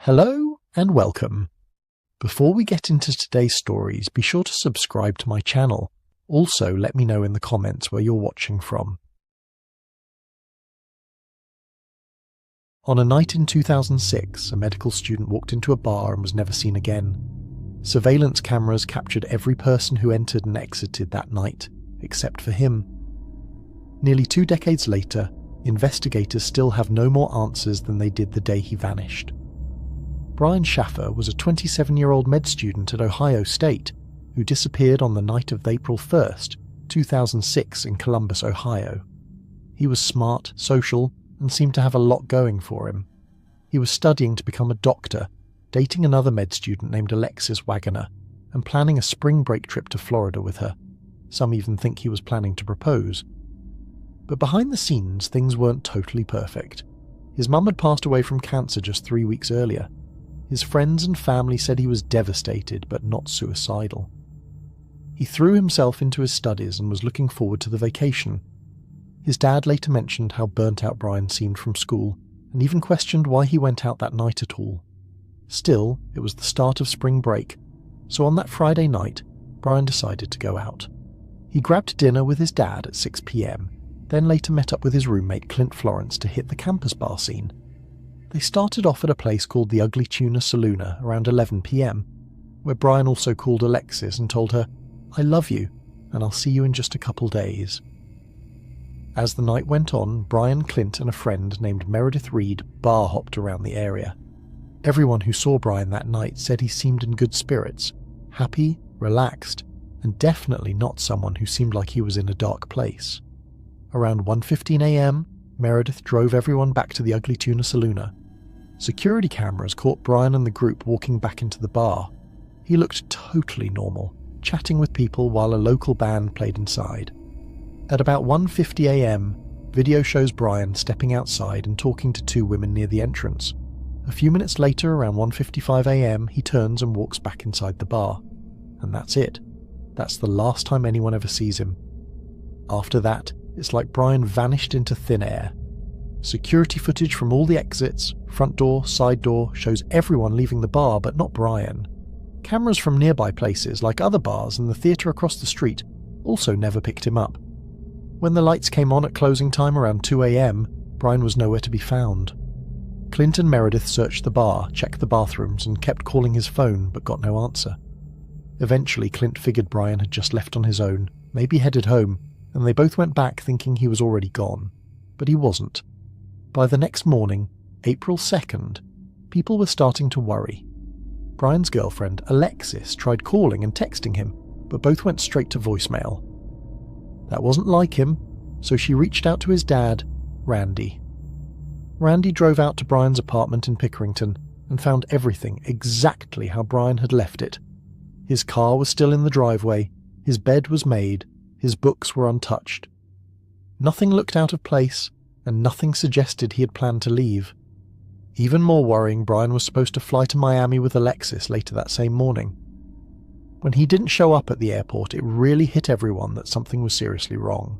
Hello and welcome. Before we get into today's stories, be sure to subscribe to my channel. Also, let me know in the comments where you're watching from. On a night in 2006, a medical student walked into a bar and was never seen again. Surveillance cameras captured every person who entered and exited that night, except for him. Nearly 2 decades later, investigators still have no more answers than they did the day he vanished. Brian Schaffer was a 27-year-old med student at Ohio State who disappeared on the night of April 1st, 2006 in Columbus, Ohio. He was smart, social, and seemed to have a lot going for him. He was studying to become a doctor, dating another med student named Alexis Wagoner, and planning a spring break trip to Florida with her. Some even think he was planning to propose. But behind the scenes, things weren't totally perfect. His mum had passed away from cancer just 3 weeks earlier. His friends and family said he was devastated, but not suicidal. He threw himself into his studies and was looking forward to the vacation. His dad later mentioned how burnt out Brian seemed from school, and even questioned why he went out that night at all. Still, it was the start of spring break, so on that Friday night, Brian decided to go out. He grabbed dinner with his dad at 6 p.m, then later met up with his roommate Clint Florence to hit the campus bar scene. They started off at a place called the Ugly Tuna Saloona around 11 p.m, where Brian also called Alexis and told her, "I love you, and I'll see you in just a couple days." As the night went on, Brian, Clint, and a friend named Meredith Reed bar hopped around the area. Everyone who saw Brian that night said he seemed in good spirits, happy, relaxed, and definitely not someone who seemed like he was in a dark place. Around 1:15 a.m, Meredith drove everyone back to the Ugly Tuna Saloona. Security cameras caught Brian and the group walking back into the bar. He looked totally normal, chatting with people while a local band played inside. At about 1:50 a.m, video shows Brian stepping outside and talking to 2 women near the entrance. A few minutes later, around 1:55 a.m, he turns and walks back inside the bar. And that's it. That's the last time anyone ever sees him. After that, it's like Brian vanished into thin air. Security footage from all the exits, front door, side door, shows everyone leaving the bar but not Brian. Cameras from nearby places like other bars and the theatre across the street also never picked him up. When the lights came on at closing time around 2 a.m, Brian was nowhere to be found. Clint and Meredith searched the bar, checked the bathrooms, and kept calling his phone but got no answer. Eventually, Clint figured Brian had just left on his own, maybe headed home, and they both went back thinking he was already gone. But he wasn't. By the next morning, April 2nd, people were starting to worry. Brian's girlfriend, Alexis, tried calling and texting him, but both went straight to voicemail. That wasn't like him, so she reached out to his dad, Randy. Randy drove out to Brian's apartment in Pickerington and found everything exactly how Brian had left it. His car was still in the driveway, his bed was made, his books were untouched. Nothing looked out of place, and nothing suggested he had planned to leave. Even more worrying, Brian was supposed to fly to Miami with Alexis later that same morning. When he didn't show up at the airport, it really hit everyone that something was seriously wrong.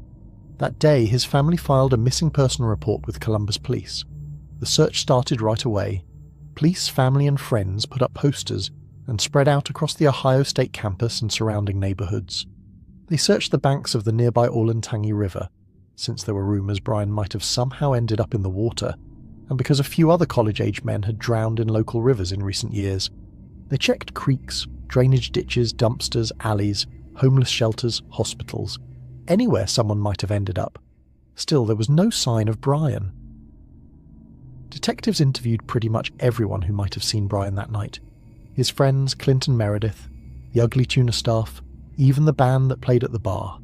That day, his family filed a missing person report with Columbus Police. The search started right away. Police, family, and friends put up posters and spread out across the Ohio State campus and surrounding neighborhoods. They searched the banks of the nearby Olentangy River, since there were rumors Brian might have somehow ended up in the water, and because a few other college-age men had drowned in local rivers in recent years. They checked creeks, drainage ditches, dumpsters, alleys, homeless shelters, hospitals, anywhere someone might have ended up. Still, there was no sign of Brian. Detectives interviewed pretty much everyone who might have seen Brian that night. His friends, Clint and Meredith, the Ugly Tuna staff, even the band that played at the bar.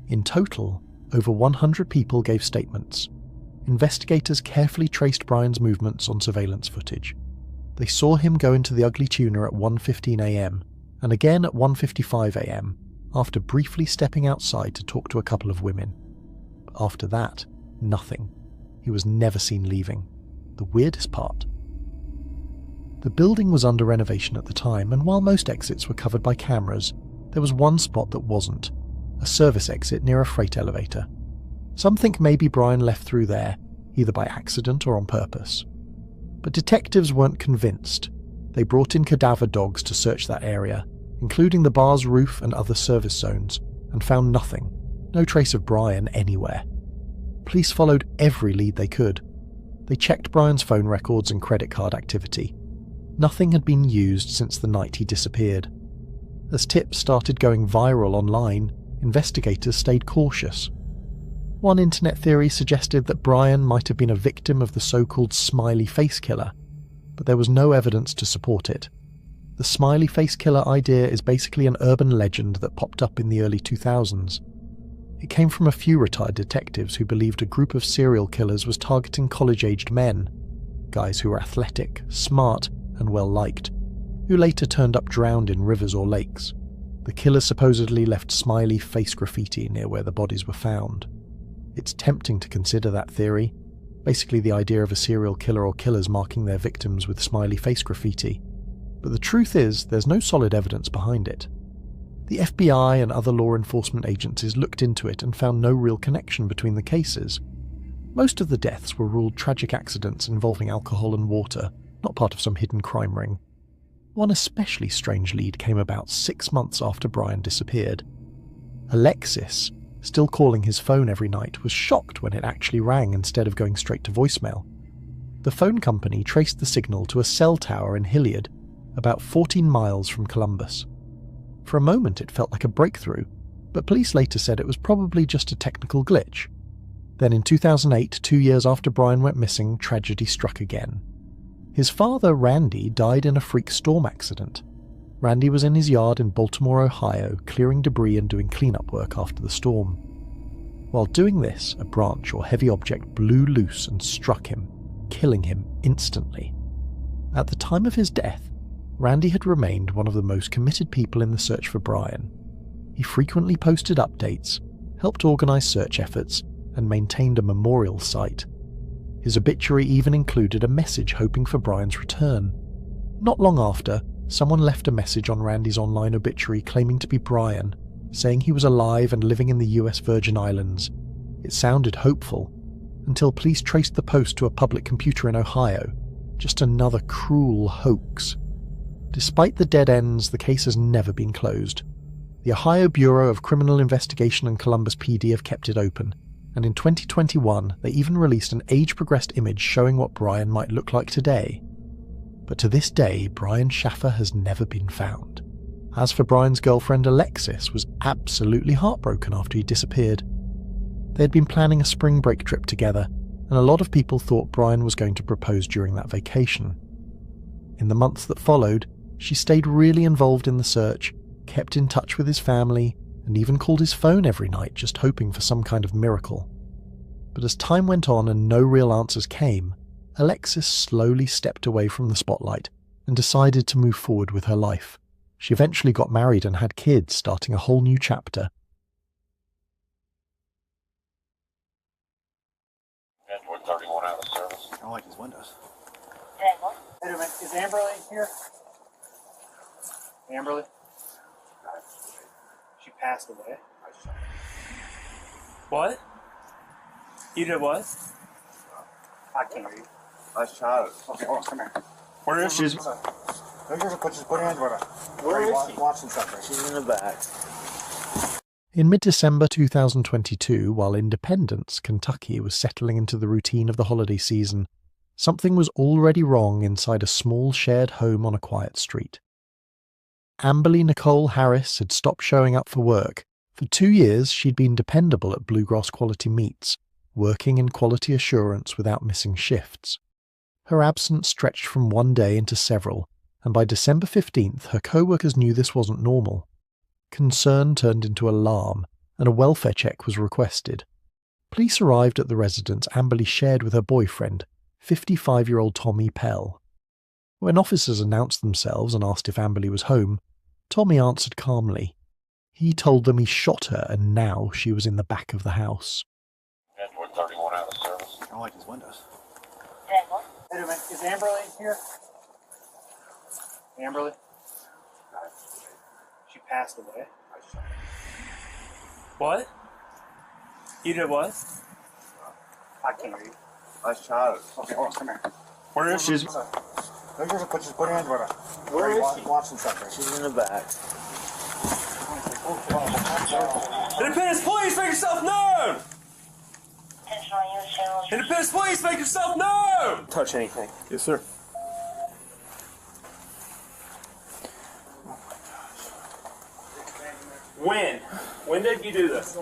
In total, over 100 people gave statements. Investigators carefully traced Brian's movements on surveillance footage. They saw him go into the Ugly Tuna at 1:15 a.m, and again at 1:55 a.m, after briefly stepping outside to talk to a couple of women. But after that, nothing. He was never seen leaving. The weirdest part. The building was under renovation at the time, and while most exits were covered by cameras, there was one spot that wasn't, a service exit near a freight elevator. Some think maybe Brian left through there, either by accident or on purpose. But detectives weren't convinced. They brought in cadaver dogs to search that area, including the bar's roof and other service zones, and found nothing. No trace of Brian anywhere. Police followed every lead they could. They checked Brian's phone records and credit card activity. Nothing had been used since the night he disappeared. As tips started going viral online, investigators stayed cautious. One internet theory suggested that Brian might have been a victim of the so-called smiley face killer, but there was no evidence to support it. The smiley face killer idea is basically an urban legend that popped up in the early 2000s. It came from a few retired detectives who believed a group of serial killers was targeting college-aged men, guys who were athletic, smart, and well-liked, who later turned up drowned in rivers or lakes. The killers supposedly left smiley face graffiti near where the bodies were found. It's tempting to consider that theory, basically the idea of a serial killer or killers marking their victims with smiley face graffiti. But the truth is, there's no solid evidence behind it. The FBI and other law enforcement agencies looked into it and found no real connection between the cases. Most of the deaths were ruled tragic accidents involving alcohol and water, not part of some hidden crime ring. One especially strange lead came about 6 months after Brian disappeared. Alexis, still calling his phone every night, was shocked when it actually rang instead of going straight to voicemail. The phone company traced the signal to a cell tower in Hilliard, about 14 miles from Columbus. For a moment it felt like a breakthrough, but police later said it was probably just a technical glitch. Then in 2008, 2 years after Brian went missing, tragedy struck again. His father, Randy, died in a freak storm accident. Randy was in his yard in Baltimore, Ohio, clearing debris and doing cleanup work after the storm. While doing this, a branch or heavy object blew loose and struck him, killing him instantly. At the time of his death, Randy had remained one of the most committed people in the search for Brian. He frequently posted updates, helped organise search efforts, and maintained a memorial site. His obituary even included a message hoping for Brian's return. Not long after, someone left a message on Randy's online obituary claiming to be Brian, saying he was alive and living in the US Virgin Islands. It sounded hopeful, until police traced the post to a public computer in Ohio. Just another cruel hoax. Despite the dead ends, the case has never been closed. The Ohio Bureau of Criminal Investigation and Columbus PD have kept it open, and in 2021 they even released an age-progressed image showing what Brian might look like today. But to this day, Brian Schaffer has never been found. As for Brian's girlfriend, Alexis was absolutely heartbroken after he disappeared. They had been planning a spring break trip together, and a lot of people thought Brian was going to propose during that vacation. In the months that followed, she stayed really involved in the search, kept in touch with his family, and even called his phone every night, just hoping for some kind of miracle. But as time went on and no real answers came, Alexis slowly stepped away from the spotlight and decided to move forward with her life. She eventually got married and had kids, starting a whole new chapter. Android 31 out of service. I don't like his windows. Wait a minute, is Amberly here? Amberly? She passed away. What? You did what? I can't hear you. Nice child. Okay, hold on, come here. Where is she? Just put her hands where Where is she? Watching something. She's in the back. In mid-December 2022, while Independence, Kentucky was settling into the routine of the holiday season, something was already wrong inside a small shared home on a quiet street. Amberly Nicole Harris had stopped showing up for work. For 2 years, she'd been dependable at Bluegrass Quality Meats, working in quality assurance without missing shifts. Her absence stretched from one day into several, and by December 15th, her co-workers knew this wasn't normal. Concern turned into alarm, and a welfare check was requested. Police arrived at the residence Amberly shared with her boyfriend, 55-year-old Tommy Pell. When officers announced themselves and asked if Amberly was home, Tommy answered calmly. He told them he shot her and now she was in the back of the house. Android 31 out of service. I don't like his windows. Wait a minute, is Amberly here? Amberly? She passed away. What? You did what? I can't hear you. Nice child. Okay, hold on, come here. Where is she? Just put your hands with her. Where is she? Watching something. She's in the back. Independence Police, make yourself known! Independence Police, make yourself known! Touch anything. Yes, sir. When? When did you do this?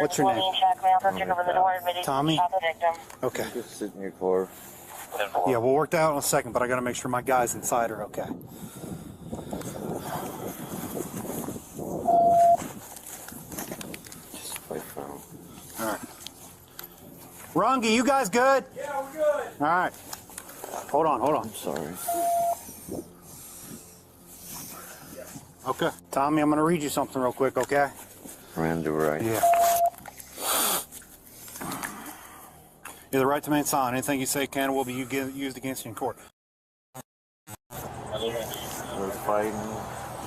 What's your name? Tommy? Okay. Just sit in your car. Yeah, we'll work that out in a second, but I gotta make sure my guys inside are okay. Just play phone. All right. Rungi, you guys good? Yeah, we're good. All right. Hold on. I'm sorry. Okay. Tommy, I'm gonna read you something real quick, okay? Miranda right. Yeah. You have the right to remain silent. Anything you say can or will be used against you in court. We're fighting.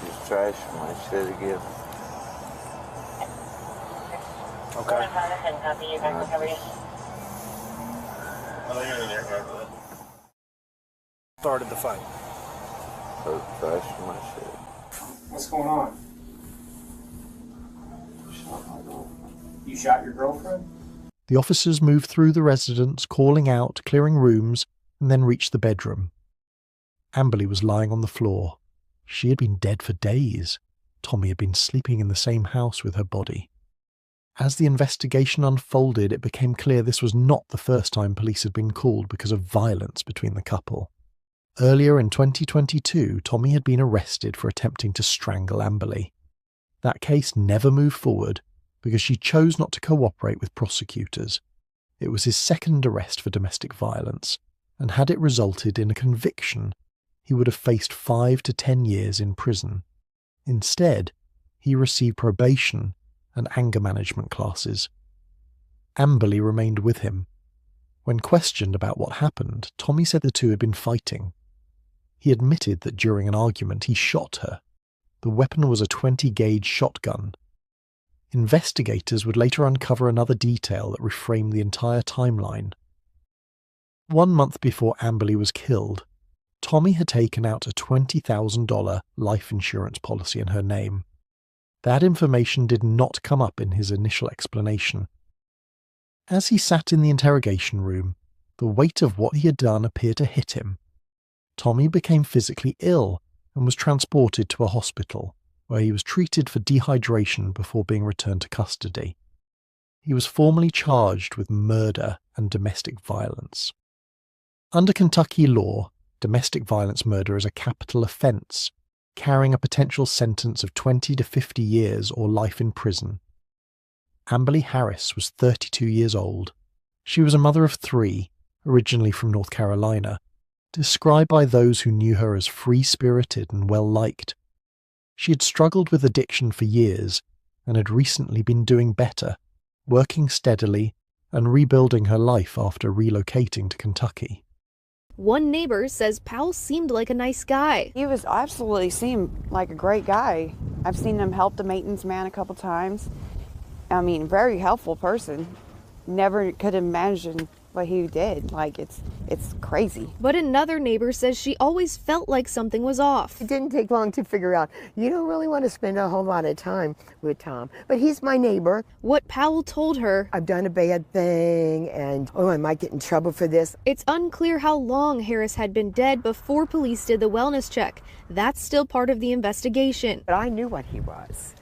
She's trashing my shit again. Okay. Started the fight. So trashing my shit. What's going on? You shot your girlfriend? The officers moved through the residence, calling out, clearing rooms, and then reached the bedroom. Amberly was lying on the floor. She had been dead for days. Tommy had been sleeping in the same house with her body. As the investigation unfolded, it became clear this was not the first time police had been called because of violence between the couple. Earlier in 2022, Tommy had been arrested for attempting to strangle Amberly. That case never moved forward because she chose not to cooperate with prosecutors. It was his second arrest for domestic violence, and had it resulted in a conviction, he would have faced 5 to 10 years in prison. Instead, he received probation and anger management classes. Amberly remained with him. When questioned about what happened, Tommy said the two had been fighting. He admitted that during an argument he shot her. The weapon was a 20-gauge shotgun. Investigators would later uncover another detail that reframed the entire timeline. 1 month before Amberly was killed, Tommy had taken out a $20,000 life insurance policy in her name. That information did not come up in his initial explanation. As he sat in the interrogation room, the weight of what he had done appeared to hit him. Tommy became physically ill and was transported to a hospital, where he was treated for dehydration before being returned to custody. He was formally charged with murder and domestic violence. Under Kentucky law, domestic violence murder is a capital offence, carrying a potential sentence of 20 to 50 years or life in prison. Amberly Harris was 32 years old. She was a mother of 3, originally from North Carolina, described by those who knew her as free-spirited and well-liked. She had struggled with addiction for years and had recently been doing better, working steadily and rebuilding her life after relocating to Kentucky. One neighbor says Powell seemed like a nice guy. He was absolutely seemed like a great guy. I've seen him help the maintenance man a couple times. I mean, very helpful person. Never could imagine what he did. Like, it's crazy. But another neighbor says she always felt like something was off. It didn't take long to figure out. You don't really want to spend a whole lot of time with Tom, but he's my neighbor. What Powell told her, I've done a bad thing, and I might get in trouble for this. It's unclear how long Harris had been dead before police did the wellness check. That's still part of the investigation. But I knew what he was.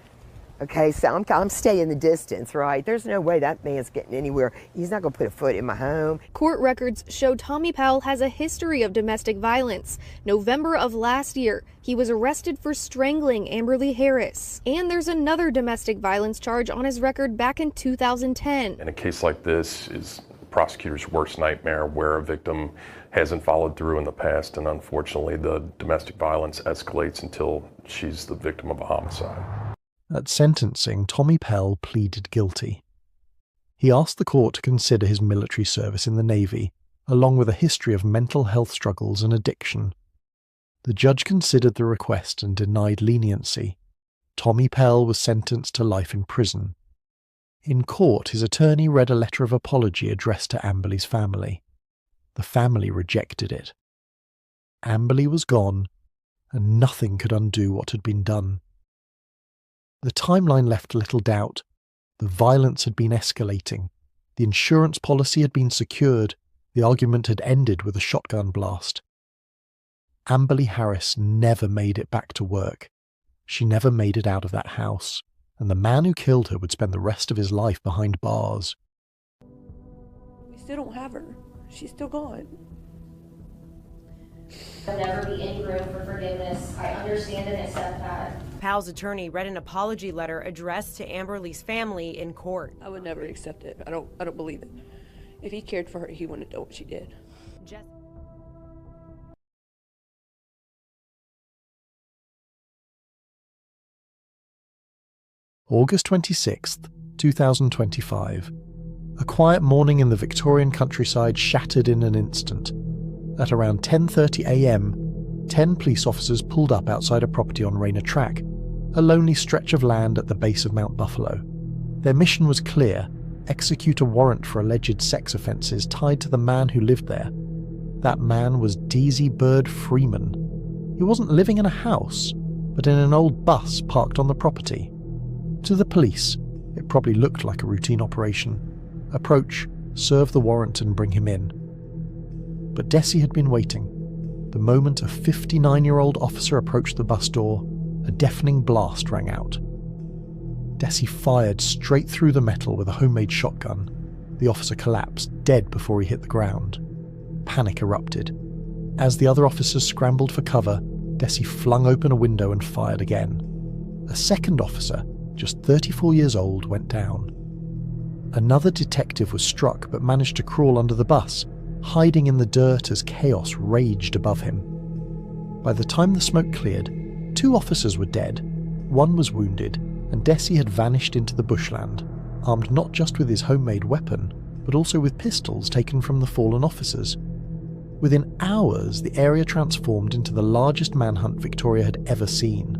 Okay, so I'm staying the distance, right? There's no way that man's getting anywhere. He's not going to put a foot in my home. Court records show Tommy Powell has a history of domestic violence. November of last year, he was arrested for strangling Amberly Harris. And there's another domestic violence charge on his record back in 2010. In a case like this is the prosecutor's worst nightmare, where a victim hasn't followed through in the past, and unfortunately the domestic violence escalates until she's the victim of a homicide. At sentencing, Tommy Pell pleaded guilty. He asked the court to consider his military service in the Navy, along with a history of mental health struggles and addiction. The judge considered the request and denied leniency. Tommy Pell was sentenced to life in prison. In court, his attorney read a letter of apology addressed to Amberley's family. The family rejected it. Amberley was gone, and nothing could undo what had been done. The timeline left little doubt. The violence had been escalating. The insurance policy had been secured. The argument had ended with a shotgun blast. Amberley Harris never made it back to work. She never made it out of that house, and the man who killed her would spend the rest of his life behind bars. We still don't have her. She's still gone. There'll never be any room for forgiveness. I understand and accept that. Powell's attorney read an apology letter addressed to Amberley's family in court. I would never accept it. I don't believe it. If he cared for her, he wouldn't have done what she did. August 26th, 2025. A quiet morning in the Victorian countryside shattered in an instant. At around 10:30 a.m, 10 police officers pulled up outside a property on Rayner Track, a lonely stretch of land at the base of Mount Buffalo. Their mission was clear: execute a warrant for alleged sex offences tied to the man who lived there. That man was Desi Freeman. He wasn't living in a house, but in an old bus parked on the property. To the police, it probably looked like a routine operation. Approach, serve the warrant and bring him in. But Desi had been waiting. The moment a 59-year-old officer approached the bus door, a deafening blast rang out. Desi fired straight through the metal with a homemade shotgun. The officer collapsed, dead before he hit the ground. Panic erupted. As the other officers scrambled for cover, Desi flung open a window and fired again. A second officer, just 34 years old, went down. Another detective was struck but managed to crawl under the bus, hiding in the dirt as chaos raged above him. By the time the smoke cleared, 2 officers were dead, 1 was wounded, and Desi had vanished into the bushland, armed not just with his homemade weapon, but also with pistols taken from the fallen officers. Within hours, the area transformed into the largest manhunt Victoria had ever seen.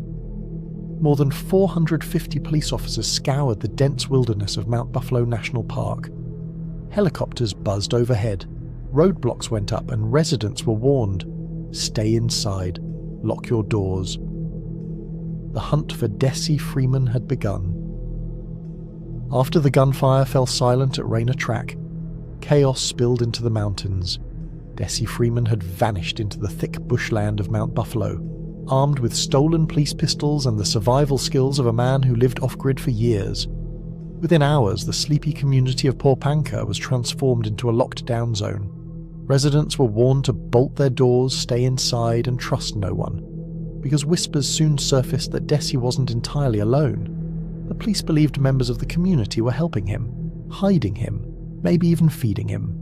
More than 450 police officers scoured the dense wilderness of Mount Buffalo National Park. Helicopters buzzed overhead, roadblocks went up, and residents were warned: stay inside, lock your doors. The hunt for Desi Freeman had begun. After the gunfire fell silent at Rayner Track, chaos spilled into the mountains. Desi Freeman had vanished into the thick bushland of Mount Buffalo, armed with stolen police pistols and the survival skills of a man who lived off-grid for years. Within hours, the sleepy community of Porpanka was transformed into a locked-down zone. Residents were warned to bolt their doors, stay inside, and trust no one, because whispers soon surfaced that Desi wasn't entirely alone. The police believed members of the community were helping him, hiding him, maybe even feeding him.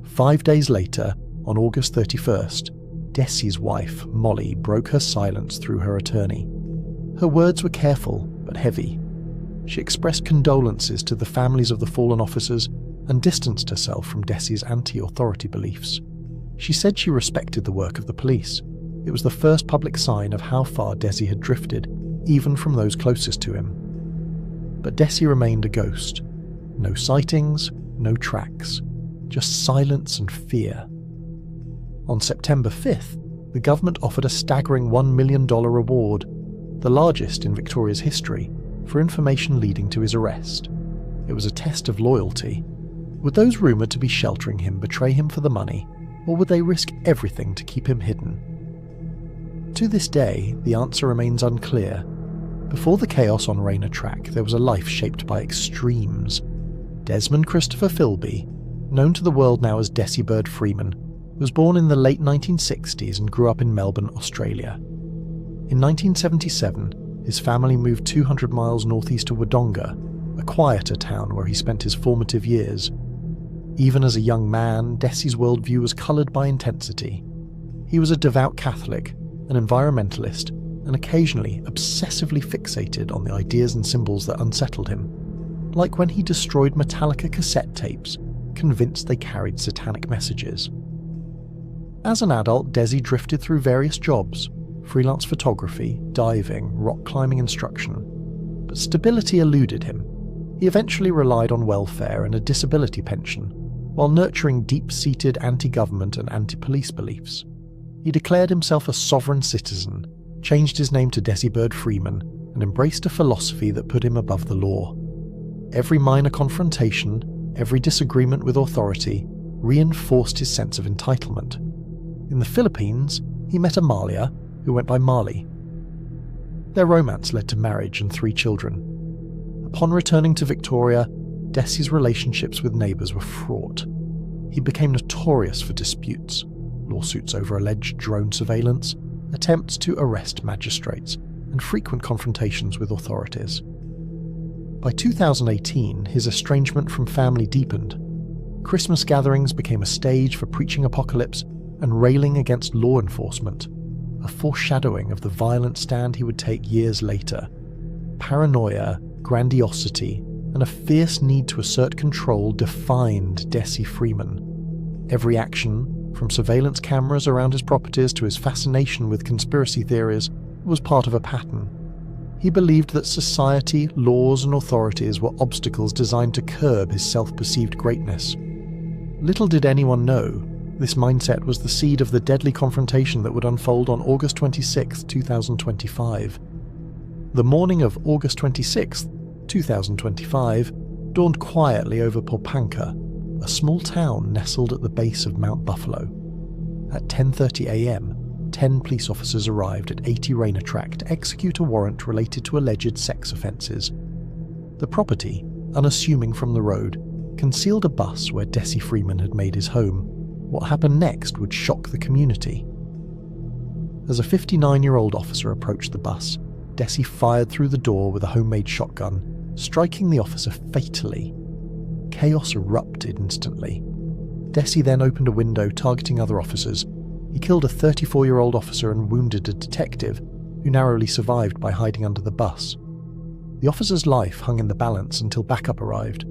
5 days later, on August 31st, Desi's wife, Molly, broke her silence through her attorney. Her words were careful, but heavy. She expressed condolences to the families of the fallen officers and distanced herself from Desi's anti-authority beliefs. She said she respected the work of the police. It was the first public sign of how far Desi had drifted, even from those closest to him. But Desi remained a ghost. No sightings, no tracks, just silence and fear. On September 5th, the government offered a staggering $1 million reward, the largest in Victoria's history, for information leading to his arrest. It was a test of loyalty. Would those rumoured to be sheltering him betray him for the money, or would they risk everything to keep him hidden? To this day, the answer remains unclear. Before the chaos on Rayner Track, there was a life shaped by extremes. Desmond Christopher Philby, known to the world now as Desi Freeman, was born in the late 1960s and grew up in Melbourne, Australia. In 1977, his family moved 200 miles northeast of Wodonga, a quieter town where he spent his formative years. Even as a young man, Desi's worldview was coloured by intensity. He was a devout Catholic, an environmentalist, and occasionally obsessively fixated on the ideas and symbols that unsettled him, like when he destroyed Metallica cassette tapes, convinced they carried satanic messages. As an adult, Desi drifted through various jobs: freelance photography, diving, rock climbing instruction. But stability eluded him. He eventually relied on welfare and a disability pension, while nurturing deep-seated anti-government and anti-police beliefs. He declared himself a sovereign citizen, changed his name to Desi Freeman, and embraced a philosophy that put him above the law. Every minor confrontation, every disagreement with authority, reinforced his sense of entitlement. In the Philippines, he met Amalia, who went by Marley. Their romance led to marriage and 3 children. Upon returning to Victoria, Desi's relationships with neighbours were fraught. He became notorious for disputes, lawsuits over alleged drone surveillance, attempts to arrest magistrates, and frequent confrontations with authorities. By 2018, his estrangement from family deepened. Christmas gatherings became a stage for preaching apocalypse and railing against law enforcement, a foreshadowing of the violent stand he would take years later. Paranoia, grandiosity, and a fierce need to assert control defined Desi Freeman. Every action, from surveillance cameras around his properties to his fascination with conspiracy theories, was part of a pattern. He believed that society, laws, and authorities were obstacles designed to curb his self-perceived greatness. Little did anyone know, this mindset was the seed of the deadly confrontation that would unfold on August 26, 2025. The morning of August 26, 2025, dawned quietly over Popanka, a small town nestled at the base of Mount Buffalo. At 10:30 a.m., 10 police officers arrived at 80 Rainer Track to execute a warrant related to alleged sex offences. The property, unassuming from the road, concealed a bus where Desi Freeman had made his home. What happened next would shock the community. As a 59-year-old officer approached the bus, Desi fired through the door with a homemade shotgun, striking the officer fatally. Chaos erupted instantly. Desi then opened a window targeting other officers. He killed a 34-year-old officer and wounded a detective, who narrowly survived by hiding under the bus. The officer's life hung in the balance until backup arrived.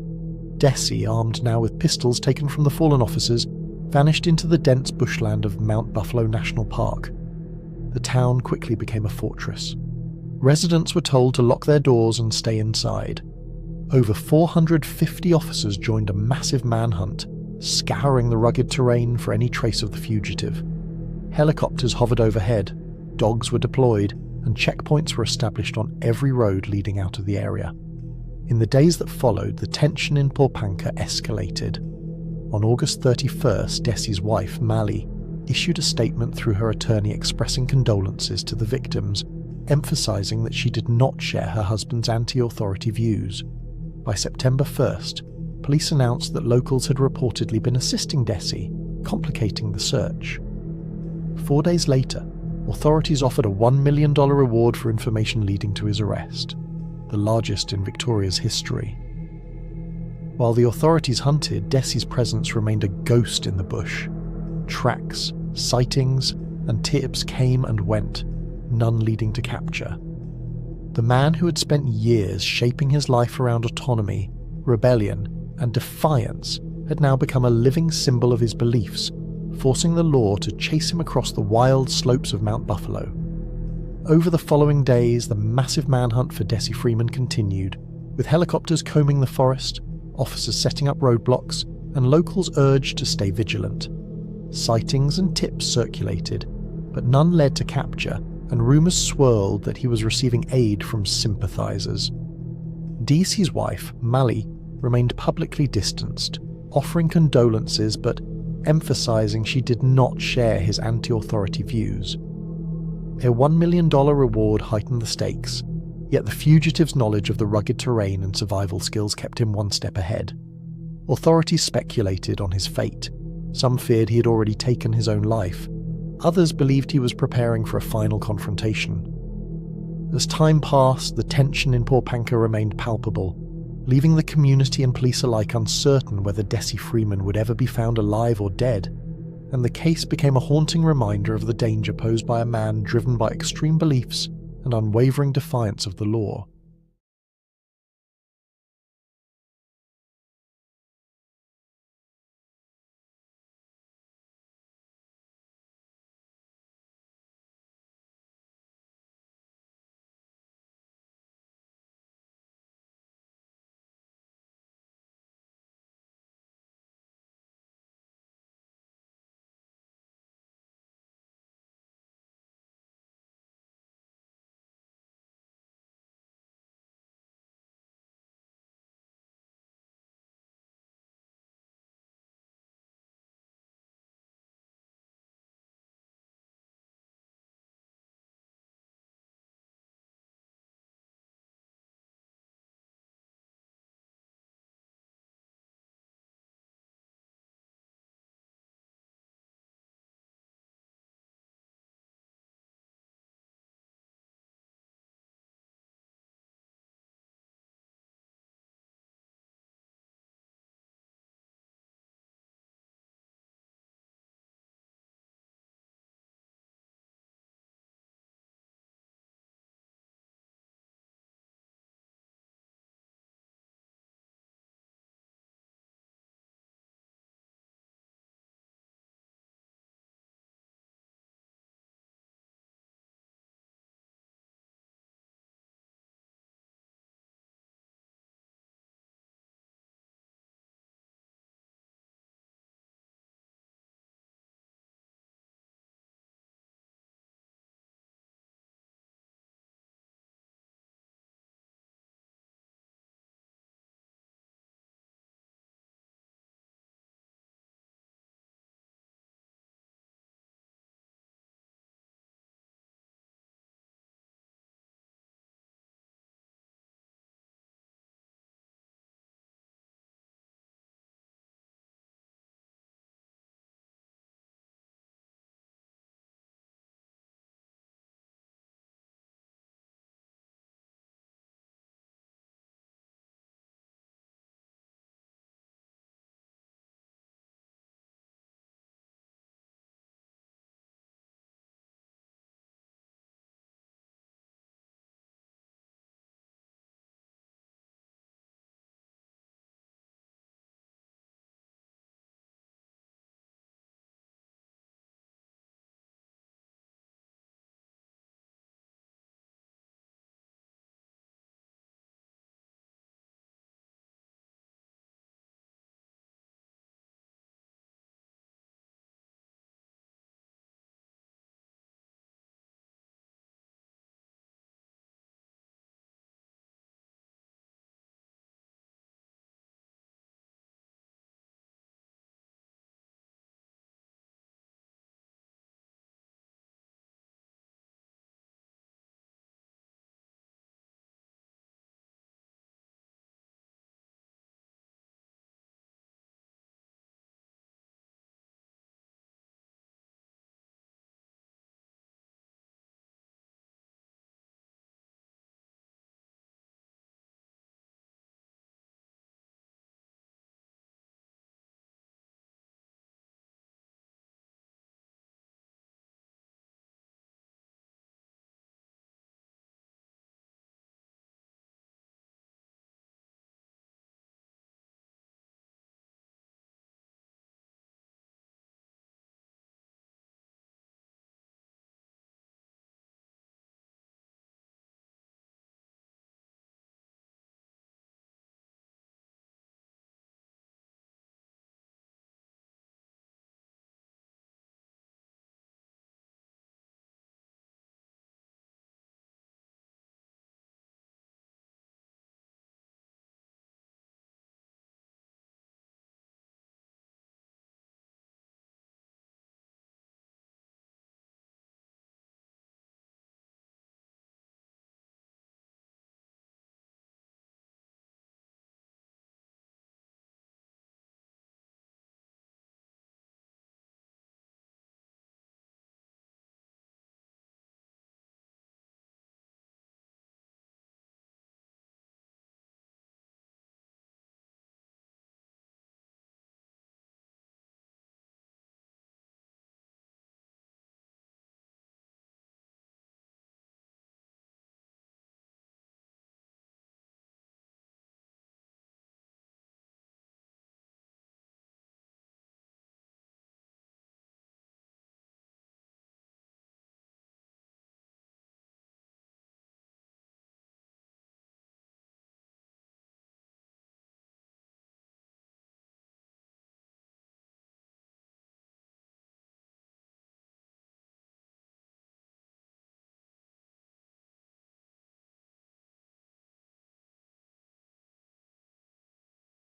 Desi, armed now with pistols taken from the fallen officers, vanished into the dense bushland of Mount Buffalo National Park. The town quickly became a fortress. Residents were told to lock their doors and stay inside. Over 450 officers joined a massive manhunt, scouring the rugged terrain for any trace of the fugitive. Helicopters hovered overhead, dogs were deployed, and checkpoints were established on every road leading out of the area. In the days that followed, the tension in Popanka escalated. On August 31st, Desi's wife, Mali, issued a statement through her attorney expressing condolences to the victims, emphasizing that she did not share her husband's anti-authority views. By September 1st, police announced that locals had reportedly been assisting Desi, complicating the search. 4 days later, authorities offered a $1 million reward for information leading to his arrest, the largest in Victoria's history. While the authorities hunted, Desi's presence remained a ghost in the bush. Tracks, sightings, and tips came and went, none leading to capture. The man who had spent years shaping his life around autonomy, rebellion, and defiance had now become a living symbol of his beliefs, forcing the law to chase him across the wild slopes of Mount Buffalo. Over the following days, the massive manhunt for Desi Freeman continued, with helicopters combing the forest, officers setting up roadblocks, and locals urged to stay vigilant. Sightings and tips circulated, but none led to capture, and rumours swirled that he was receiving aid from sympathisers. Desi's wife, Mali, remained publicly distanced, offering condolences but emphasising she did not share his anti-authority views. A $1 million reward heightened the stakes, yet the fugitive's knowledge of the rugged terrain and survival skills kept him one step ahead. Authorities speculated on his fate. Some feared he had already taken his own life. Others believed he was preparing for a final confrontation. As time passed, the tension in Popanka remained palpable, leaving the community and police alike uncertain whether Desi Freeman would ever be found alive or dead, and the case became a haunting reminder of the danger posed by a man driven by extreme beliefs and unwavering defiance of the law.